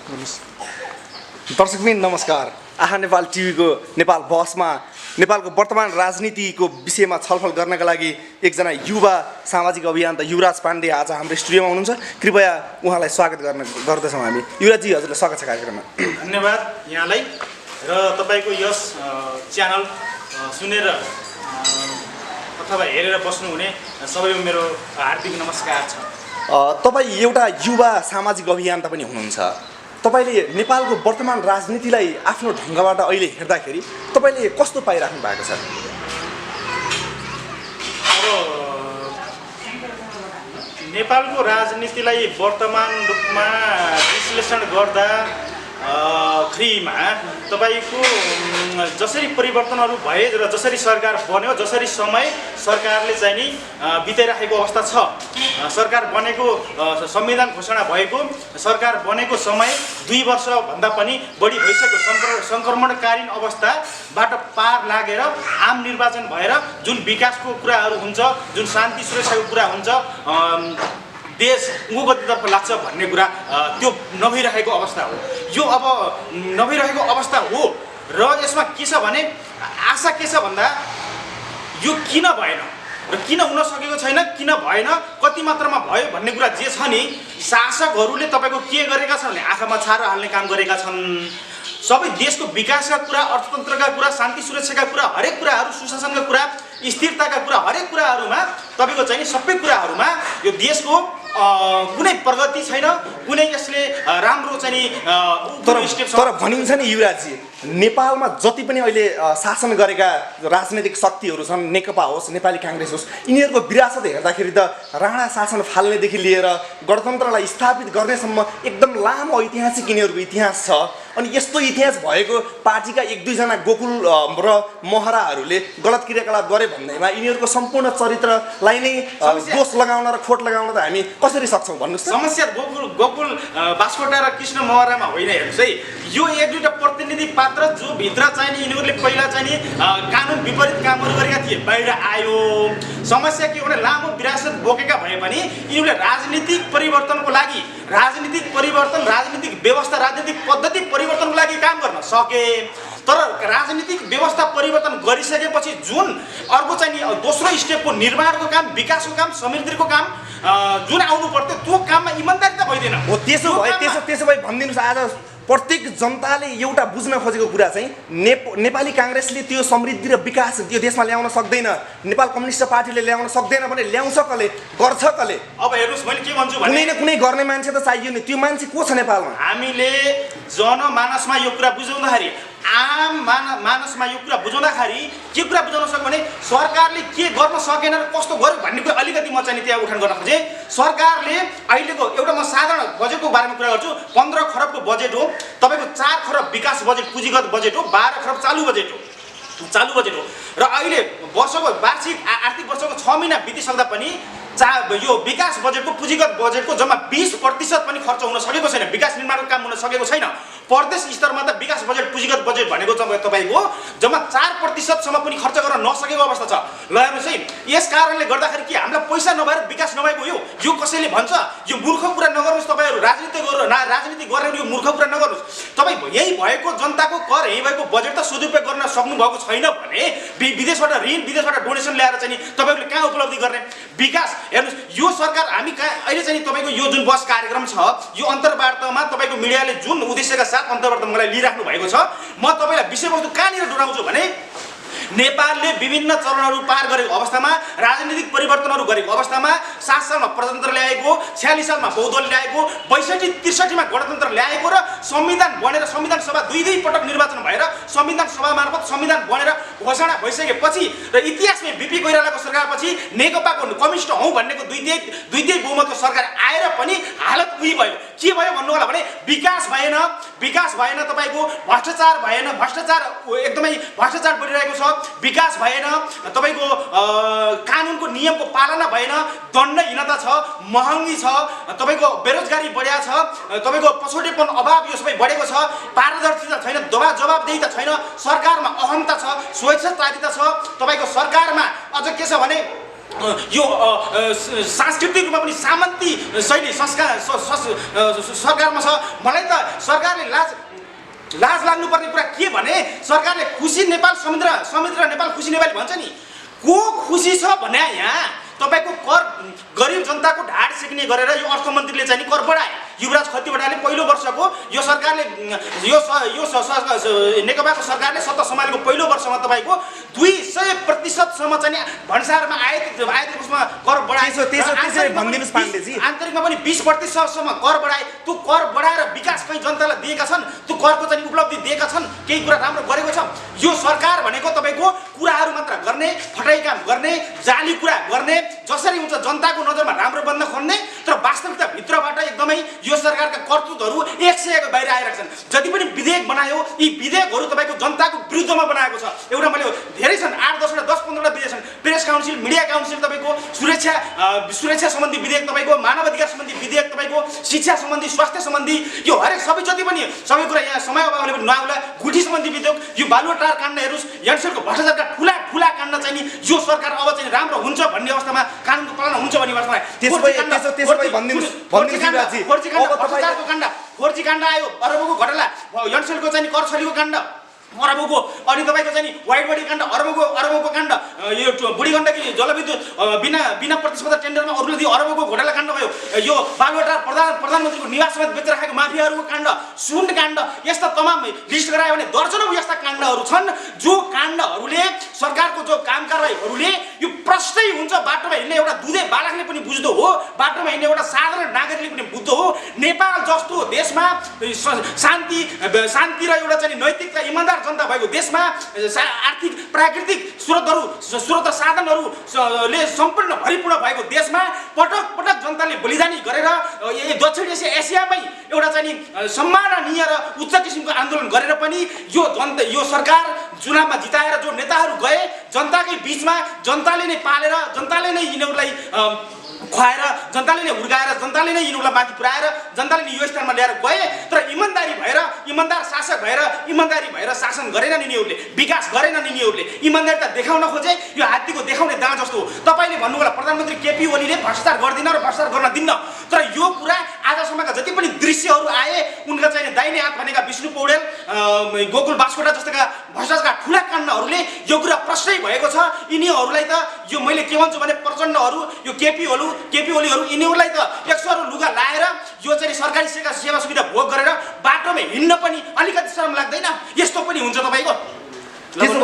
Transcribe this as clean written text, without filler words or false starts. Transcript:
दर्शकबिन नमस्कार। आहा नेपाल टिभीको नेपाल बसमा नेपालको वर्तमान राजनीतिको विषयमा छलफल गर्नका लागि एकजना युवा सामाजिक अभियन्ता युवराज पाण्डे आज हाम्रो स्टुडियोमा हुनुहुन्छ। कृपया उहाँलाई स्वागत गर्दछौँ हामी। युवराजजी, हजुरलाई स्वागत छ कार्यक्रममा। धन्यवाद यहाँलाई र तपाईँको यस च्यानल सुनेर अथवा हेरेर बस्नुहुने सबैको मेरो हार्दिक नमस्कार छ। तपाईँ एउटा युवा सामाजिक अभियन्ता पनि हुनुहुन्छ। तपाईले नेपालको वर्तमान राजनीतिलाई आफ्नो ढङ्गबाट अहिले हेर्दाखेरि तपाईले कस्तो पाइराख्नु भएको छ? अब नेपालको राजनीतिलाई वर्तमान रूपमा विश्लेषण गर्दा ख्रीमा तपाईको जसरी परिवर्तनहरू भए र जसरी सरकार बन्यो, जसरी समय सरकारले चाहिँ नि बिताइराखेको अवस्था छ, सरकार बनेको संविधान घोषणा भएको सरकार बनेको समय 2 वर्षभन्दा पनि बढी भइसक्यो। सङ्क्रमणकालीन अवस्थाबाट पार लागेर आम निर्वाचन भएर जुन विकासको कुराहरू हुन्छ, जुन शान्ति सुरक्षाको कुरा हुन्छ, देश उन्नतितर्फ लाग्छ भन्ने कुरा त्यो नभइरहेको अवस्था हो। यो अब नभइरहेको अवस्था हो र यसमा के छ भने आशा के छ भन्दा यो किन भएन र किन हुन सकेको छैन, किन भएन, कति मात्रामा भयो भन्ने कुरा जे छ नि, शासकहरूले तपाईँको के गरेका छन् भने आँखामा छारो हाल्ने काम गरेका छन्। सबै देशको विकासका कुरा, अर्थतन्त्रका कुरा, शान्ति सुरक्षाका कुरा, हरेक कुराहरू, सुशासनका कुरा, स्थिरताका कुरा, हरेक कुराहरूमा तपाईँको चाहिँ सबै कुराहरूमा यो देशको कुनै प्रगति छैन, कुनै यसले राम्रो चाहिँ तर भनिन्छ नि युवराजजी, नेपालमा जति पनि अहिले शासन गरेका राजनैतिक शक्तिहरू छन्, नेकपा होस्, नेपाली काङ्ग्रेस होस्, यिनीहरूको विरासत हेर्दाखेरि त राणा शासन फाल्नेदेखि लिएर गणतन्त्रलाई स्थापित गर्नेसम्म एकदम लामो ऐतिहासिक यिनीहरूको इतिहास छ। अनि यस्तो इतिहास भएको पार्टीका 1-2 जना गोकुल र महराहरूले गलत क्रियाकलाप गरे भन्दैमा यिनीहरूको सम्पूर्ण चरित्रलाई नै दोष लगाउन र खोट लगाउन त हामी कसरी सक्छौँ भन्नुहोस्? समस्या गोकुल बास्कोटा र कृष्ण महरामा होइन। हेर्नुहोस् है, यो 1-2 प्रतिनिधि पात्र जो भित्र चाहिँ यिनीहरूले पहिला चाहिँ कानुन विपरीत कामहरू गरेका थिए, बाहिर आयो। समस्या के हो भने लामो विरासत बोकेका भए पनि यिनीहरूले राजनीतिक परिवर्तनको लागि, राजनीतिक परिवर्तन, राजनीतिक व्यवस्था, राजनीतिक पद्धति परिवर्तनको लागि काम गर्न सके। तर राजनीतिक व्यवस्था परिवर्तन गरिसकेपछि जुन अर्को चाहिँ दोस्रो स्टेपको निर्माणको काम, विकासको काम, समृद्धिको काम जुन आउनु पर्थ्यो त्यो काममा इमानदारी त भइदिएन। हो, त्यसो भए भनिदिनुहोस्, आज प्रत्येक जनताले एउटा बुझ्न खोजेको कुरा चाहिँ नेपाली काङ्ग्रेसले त्यो समृद्धि र विकास त्यो देशमा ल्याउन सक्दैन, नेपाल कम्युनिस्ट पार्टीले ल्याउन सक्दैन भने ल्याउँछ कसले, गर्छ कसले? अब हेर्नुहोस्, मैले के भन्छु भने कुनै न कुनै गर्ने मान्छे त चाहियो नि। त्यो मान्छे को छ नेपालमा? हामीले जनमानसमा यो कुरा बुझाउँदाखेरि, आम मानसमा यो कुरा बुझाउँदाखेरि के कुरा बुझाउन सक्यो भने सरकारले के गर्न सकेन र कस्तो गर्यो भन्ने कुरा अलिकति म चाहिँ त्यहाँ उठान गर्न खोजेँ। सरकारले अहिलेको एउटा म साधारण बजेटको बारेमा कुरा गर्छु। 15 खरबको बजेट हो, तपाईँको 4 खरब विकास बजेट पुँजीगत बजेट हो, 12 खरब चालु बजेट हो र अहिले वर्षको वार्षिक आर्थिक वर्षको 6 महिना बितिसक्दा पनि यो विकास बजेटको पुँजीगत बजेटको जम्मा 20% पनि खर्च हुन सकेको छैन, विकास निर्माणको काम हुन सकेको छैन। प्रदेश स्तरमा त विकास बजेट पुँजीगत बजेट भनेको तपाईँको जम्मा 4% सम्म पनि खर्च गर्न नसकेको अवस्था छ। ल हेर्नुहोस् है, यस कारणले गर्दाखेरि के हामीलाई पैसा नभएर विकास नभएको यो कसैले भन्छ? यो मूर्ख कुरा नगर्नुहोस् तपाईँहरू, राजनीति गरेर यो मूर्ख कुरा नगर्नुहोस्। तपाईँ यही भएको जनताको कर, यही भएको बजेट त सदुपयोग गर्न सक्नु भएको छैन भने विदेशबाट ऋण, विदेशबाट डोनेसन ल्याएर चाहिँ तपाईँहरूले कहाँ उपलब्धि गर्ने? विकास हेर्नुहोस्, यो सरकार हामी कहाँ अहिले चाहिँ तपाईँको यो जुन बस कार्यक्रम छ, यो अन्तर्वार्तामा तपाईँको मिडियाले जुन उद्देश्यका साथ अन्तर्वार्ता मलाई लिइराख्नु भएको छ, म तपाईँलाई विषयवस्तु कहाँनिर डोराउँछु भने नेपालले विभिन्न चरणहरू पार गरेको अवस्थामा, राजनीतिक परिवर्तनहरू गरेको अवस्थामा, 7 सालमा प्रजातन्त्र ल्याएको, 46 सालमा बहुदल ल्याएको, 62-63मा गणतन्त्र ल्याएको र संविधान बनेर संविधान सभा 2 पटक निर्वाचन भएर संविधान सभा मार्फत संविधान बनेर घोषणा भइसकेपछि र इतिहासमै बिपी कोइरालाको सरकारपछि नेकपाको कम्युनिस्ट हौँ भन्नेको दुईटै बहुमतको सरकार आएर पनि हालत उही भयो। के भयो भन्नु होला भने विकास भएन, तपाईँको भ्रष्टाचार भएन, एकदमै भ्रष्टाचार बढिरहेको छ, विकास भएन, तपाईँको कानुनको नियमको पालना भएन, दण्डहीनता छ, महँगी छ, तपाईँको बेरोजगारी बढिया छ, तपाईँको पछौटेपन अभाव यो सबै बढेको छ, पारदर्शिता छैन, जवाबदेहिता छैन, सरकारमा अहमता छ, स्वेच्छाचारिता छ, तपाईँको सरकारमा अझ के छ भने यो सांस्कृतिक रूपमा पनि सामन्ती शैली संस्कार सरकारमा छ। मलाई त सरकारले लाज लाग्नुपर्ने कुरा के भने सरकारले खुसी नेपाल समुद्र नेपाल खुसी नेपाली भन्छ नि को खुसी छ भने यहाँ तपाईको कर गरिब जनताको ढाड सिक्ने गरेर यो अर्थमन्त्रीले चाहिँ कर बढाए युवराज खतिवडाले पहिलो वर्षको यो सरकारले नेकपाको सरकारले सत्ता सम्हालेको पहिलो वर्षमा तपाईको 200% सम्म चाहिँ भन्सारमा आयात उसमा कर बढाएछ त्यसै भन्दिनुस् पाण्डेजी आन्तरिकमा पनि 20% सम्म कर बढाए त्यो कर बढाएर विकास कहीं जनतालाई दिएका छन् त्यो करको चाहिँ उपलब्धि दिएका छन् केही कुरा राम्रो गरेको छ यो सरकार भनेको तपाईको कुराहरू मात्र गर्ने फटाई काम गर्ने जाली कुरा गर्ने जसरी हुन्छ जनताको नजरमा राम्रो बन्न खोज्ने तर वास्तविकता भित्रबाट एकदमै यो सरकारका कर्तृत्वहरू 101 बाहिर आइरहेका छन् जति पनि विधेयक बनायो यी विधेयकहरू तपाईको जनताको विरुद्धमा बनाएको छ एउटा मैले धेरै छन् 8-10 वटा 10-15 वटा विधेयक छन् प्रेस काउन्सिल मिडिया काउन्सिल तपाईको सुरक्षा सम्बन्धी विधेयक तपाईको मानव अधिकार सम्बन्धी विधेयक तपाईको शिक्षा सम्बन्धी स्वास्थ्य सम्बन्धी यो हरेक सबै जति पनि सबै कुरा यहाँ समय अभावले पनि नआउला गुठी सम्बन्धी विधेयक यो बालुवाटार काण्ड हेर्नुस् यान्सरको भ्रष्टाचारका ठुला काण्ड चाहिँ नि यो सरकार अब चाहिँ राम्रो हुन्छ भन्ने अवस्थामा कानुनको पालना हुन्छ भन्ने अवस्थामा त्यसपछि भन्दिनुस् युवराजजी फोर्जी काण्ड आयो अरबको घटना यान्सरको चाहिँ कर छलीको काण्ड अरबको अनि तपाईको चाहिँ वाइट बडी काण्ड अरबको काण्ड यो बुढी गण्डकी जलविद्युत बिना प्रतिस्पर्धा टेन्डरमा अरूले दियो अरबको घोटाला काण्ड भयो यो बालुवाटार प्रधानमन्त्रीको निवास समेत बेचेर राखेको माफियाहरूको काण्ड सुन काण्ड यस्ता तमाम लिस्ट गरायो भने दर्जनौं यस्ता काण्डहरू छन् जो काण्डहरूले सरकारको जो काम कारबाहीहरूले यो प्रष्टै हुन्छ बाटोमा हिँड्ने एउटा दुधे बालकले पनि बुझ्दो हो बाटोमा हिँड्ने एउटा साधारण नागरिकले पनि बुझ्दो हो नेपाल जस्तो देशमा शान्ति र एउटा चाहिँ नैतिकता इमानदार जनता भएको देशमा आर्थिक प्राकृतिक स्रोत साधनहरूले सम्पूर्ण भरिपूर्ण भएको देशमा पटक जनताले बलिदानी गरेर दक्षिण एसियामै एउटा चाहिँ सम्माननीय र उच्च किसिमको आन्दोलन गरेर पनि यो सरकार चुनावमा जिताएर जो नेताहरू गए जनताकै बीचमा जनताले नै पालेर जनताले नै यिनीहरूलाई खुवाएर जनताले नै हुर्काएर जनताले नै यिनीहरूलाई माथि पुर्याएर जनताले नै यो स्थानमा ल्याएर गए तर इमानदार शासक भएर शासन गरेनन् यिनीहरूले विकास गरेनन् यिनीहरूले इमानदारिता देखाउन खोजे यो हात्तीको देखाउने दाँ जस्तो हो तपाईले भन्नु होला प्रधानमन्त्री केपी ओलीले भ्रष्टाचार गर्दिन र भ्रष्टाचार गर्न दिन्न तर यो कुरा आजसम्मका जति पनि दृश्यहरू आए उनका चाहिँ दाहिने हात भनेका विष्णु पौडेल गोकुल बास्कोटा जस्ताका भ्रष्टाचारका ठुला काण्डहरूले यो कुरा प्रश्नै भएको छ यिनीहरूलाई त यो मैले के भन्छु भने प्रचण्डहरू यो केपी ओलीहरू यिनीहरूलाई त 100 लुगा लाएर यो चाहिँ सरकारी सेवा सुविधा भोग गरेर बाटोमा हिँड्न पनि अलिकति शरम लाग्दैन यस्तो पनि हुन्छ तपाईको